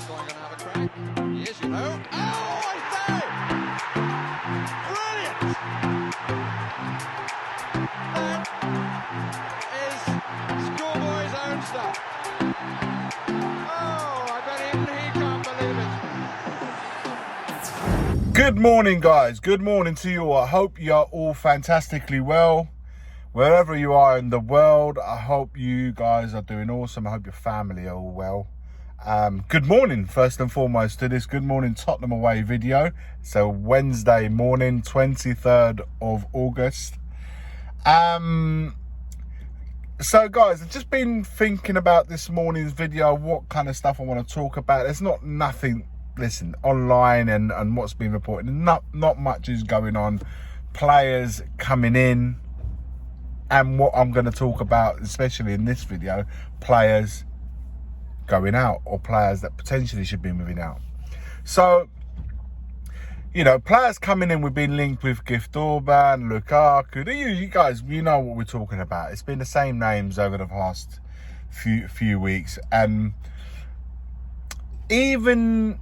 going to have a crack. He is, you know. Oh, I say! Brilliant! That is schoolboy's own stuff. Oh, I bet even he can't believe it. Good morning, guys. Good morning to you all. I hope you're all fantastically well. Wherever you are in the world, I hope you guys are doing awesome. I hope your family are all well. Good morning, first and foremost, to this Good Morning Tottenham Away video. So Wednesday morning, 23rd of August. So guys, I've just been thinking about this morning's video, what kind of stuff I want to talk about. There's nothing, listen, online and what's been reported. Not much is going on. Players coming in. And what I'm going to talk about, especially in this video, players going out or players that potentially should be moving out. So, you know, players coming in, we've been linked with Gift Orban, Lukaku. You guys, you know what we're talking about. It's been the same names over the past few weeks. And even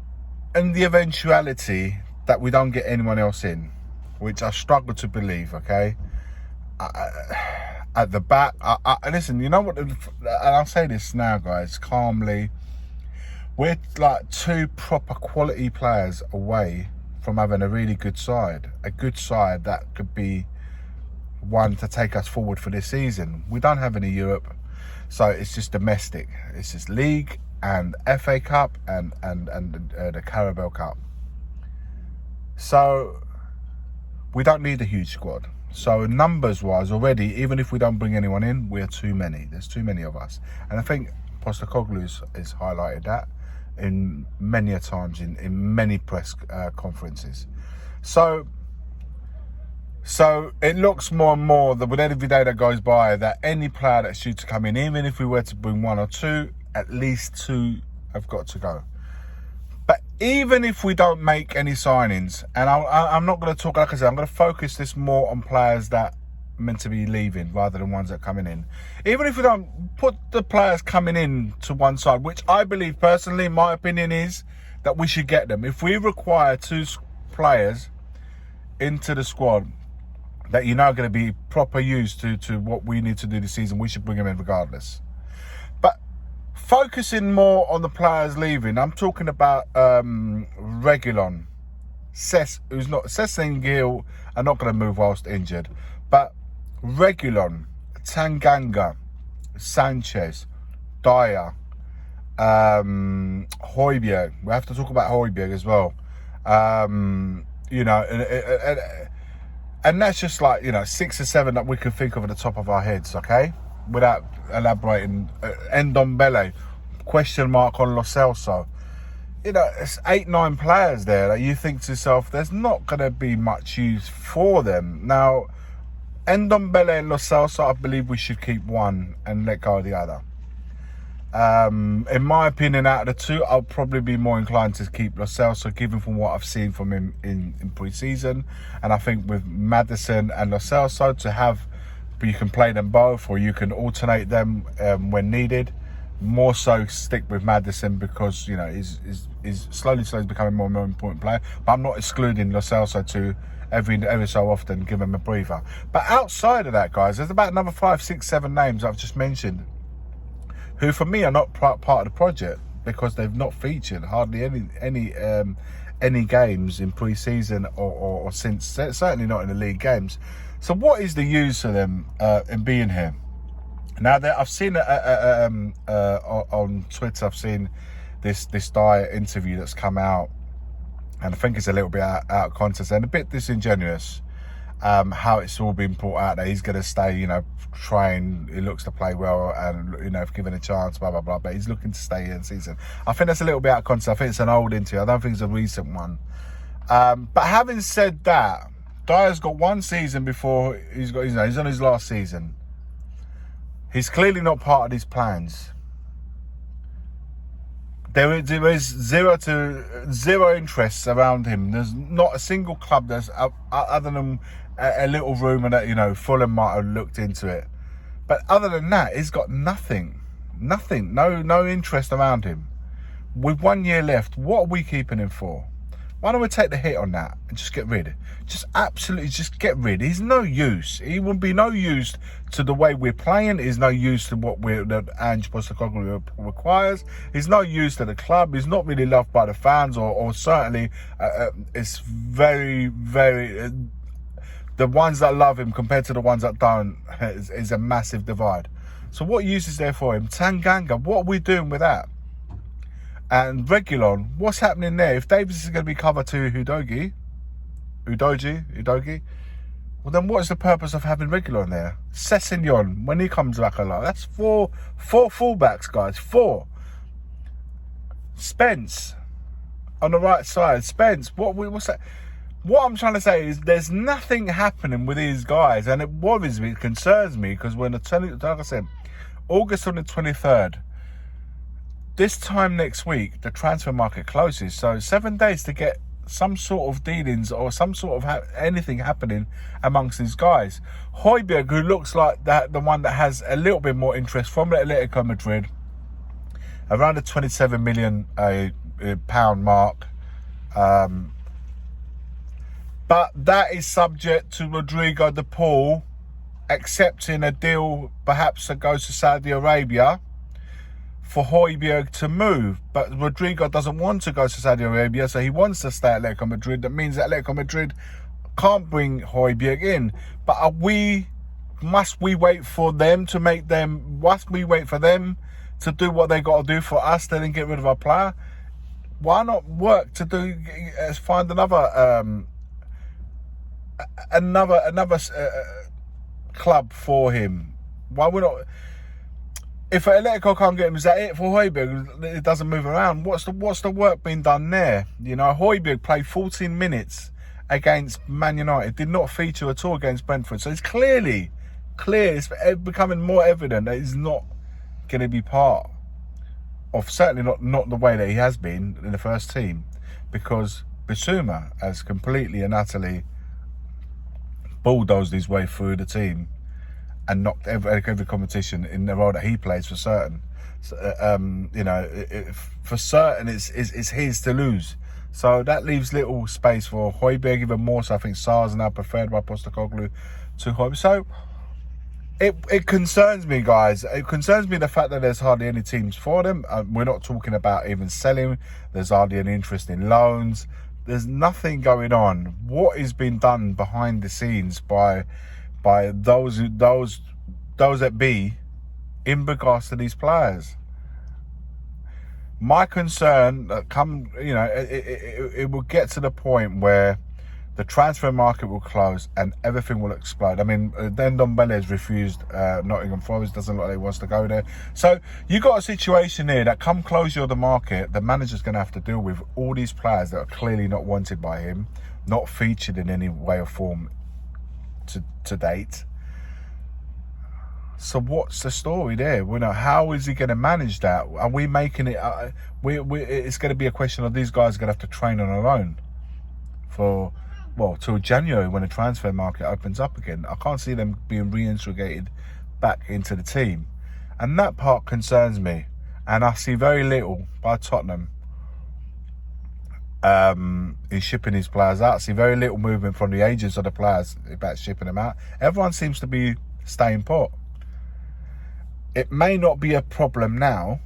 in the eventuality that we don't get anyone else in, which I struggle to believe, okay? At the back, listen, you know what, and I'll say this now, guys, calmly, we're like two proper quality players away from having a really good side, that could be one to take us forward for this season. We don't have any Europe, so it's just domestic. It's just League and FA Cup and the Carabao Cup. So we don't need a huge squad. So numbers-wise, already, even if we don't bring anyone in, we're too many. There's too many of us. And I think Postecoglou has highlighted that in many a times in many press conferences. So it looks more and more that with every day that goes by, that any player that's due to come in, even if we were to bring one or two, at least two have got to go. But even if we don't make any signings, and I'm not going to talk, like I said, I'm going to focus this more on players that are meant to be leaving rather than ones that are coming in. Even if we don't put the players coming in to one side, which I believe personally, my opinion is that we should get them. If we require two players into the squad that you know are going to be proper used to what we need to do this season, we should bring them in regardless. But focusing more on the players leaving, I'm talking about Reguilon, Cesc and Gil are not going to move whilst injured, but Reguilon, Tanganga, Sanchez, Dyer, Højbjerg. We have to talk about Højbjerg as well. You know, and that's just like, you know, 6 or 7 that we can think of at the top of our heads, okay? Without elaborating. Ndombele, question mark on Lo Celso. You know, it's 8-9 players there that you think to yourself, there's not going to be much use for them. Now, Ndombele and Lo Celso, I believe we should keep one and let go of the other. In my opinion, out of the two, I'll probably be more inclined to keep Lo Celso, given from what I've seen from him in pre-season. And I think with Maddison and Lo Celso, to have, you can play them both or you can alternate them when needed. More so stick with Maddison because, you know, he's slowly becoming more and more important player. But I'm not excluding Lo Celso to every so often give him a breather. But outside of that, guys, there's about another 5, 6, 7 names I've just mentioned who for me are not part of the project because they've not featured hardly any games in pre-season or since, certainly not in the league games. So what is the use of them in being here? Now, I've seen on Twitter, I've seen this Dyer interview that's come out, and I think it's a little bit out of context and a bit disingenuous. How it's all been brought out that he's going to stay, you know, trying, he looks to play well and, you know, if given a chance, blah, blah, blah, but he's looking to stay in season. I think that's a little bit out of context. I think it's an old interview. I don't think it's a recent one. But having said that, Dyer's got one season before he's on his last season. He's clearly not part of these plans. There is zero interest around him. There's not a single club that's other than a little rumour that, you know, Fulham might have looked into it. But other than that, he's got nothing. No interest around him. with 1 year left, what are we keeping him for? Why don't we take the hit on that and just get rid? Just absolutely just get rid. He's no use. He will be no use to the way we're playing. He's no use to what that Ange Postecoglou requires. He's no use to the club. He's not really loved by the fans, or certainly it's very, very... the ones that love him compared to the ones that don't is a massive divide. So what use is there for him? Tanganga, what are we doing with that? And Reguilon, what's happening there? If Davies is going to be covered to Udogie, well then what's the purpose of having Reguilon there? Sessegnon, when he comes back alive, that's four fullbacks, guys, 4. Spence on the right side. Spence, what's that? What I'm trying to say is there's nothing happening with these guys, and it worries me, it concerns me, because when like I said, August on the 23rd, this time next week, the transfer market closes. So 7 days to get some sort of dealings or some sort of anything happening amongst these guys. Højbjerg, who looks like the one that has a little bit more interest from Atletico Madrid, around the 27 million pound mark. But that is subject to Rodrigo de Paul accepting a deal perhaps that goes to Saudi Arabia for Højbjerg to move. But Rodrigo doesn't want to go to Saudi Arabia, so he wants to stay at Atletico Madrid. That means that Atletico Madrid can't bring Højbjerg in. But must we wait for them to make them, must we wait for them to do what they got to do for us to then get rid of our player? Why not work to find another club for him? Why would not? If Atletico can't get him, is that it for Højbjerg? It doesn't move around. What's the work being done there? You know, Højbjerg played 14 minutes against Man United, did not feature at all against Brentford. So it's clear. It's becoming more evident that he's not going to be part of, certainly not the way that he has been in the first team, because Bissouma has completely and utterly bulldozed his way through the team and knocked every competition in the role that he plays for certain. So, for certain, it's his to lose. So that leaves little space for Højbjerg, even more so. I think Sarr's now preferred by Postecoglou to Højbjerg. So it concerns me, guys. It concerns me the fact that there's hardly any teams for them. We're not talking about even selling. There's hardly any interest in loans. There's nothing going on. What is being done behind the scenes by those that be in regards to these players? My concern it will get to the point where the transfer market will close and everything will explode. I mean, then Ndombele has refused Nottingham Forest, doesn't look like he wants to go there. So you got a situation here that come closure of the market, the manager's going to have to deal with all these players that are clearly not wanted by him, not featured in any way or form to date. So what's the story there? How is he going to manage that? Are we making it? It's going to be a question of these guys are going to have to train on their own till January when the transfer market opens up again. I can't see them being reintegrated back into the team, and that part concerns me. And I see very little by Tottenham in shipping these players out. I see very little movement from the agents of the players about shipping them out. Everyone seems to be staying put. It may not be a problem now,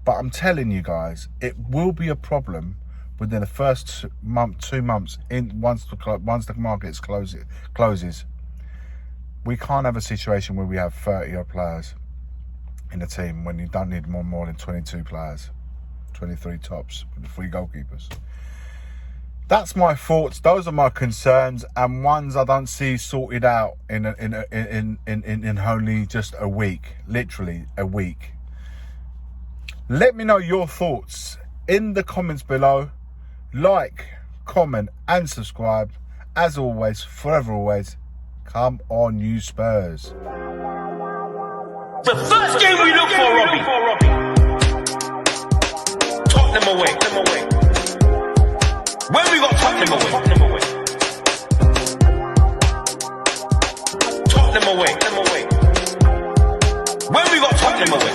but I'm telling you guys, it will be a problem within the first month, 2 months, once the market closes. We can't have a situation where we have 30 odd players in the team when you don't need more than 22 players, 23 tops with the 3 goalkeepers. That's my thoughts. Those are my concerns, and ones I don't see sorted out in only just a week, literally a week. Let me know your thoughts in the comments below. Like, comment, and subscribe. As always, forever always, come on, you Spurs. The first game we look for, Robbie. Tottenham away. When we got Tottenham away. Tottenham away. When we got Tottenham away.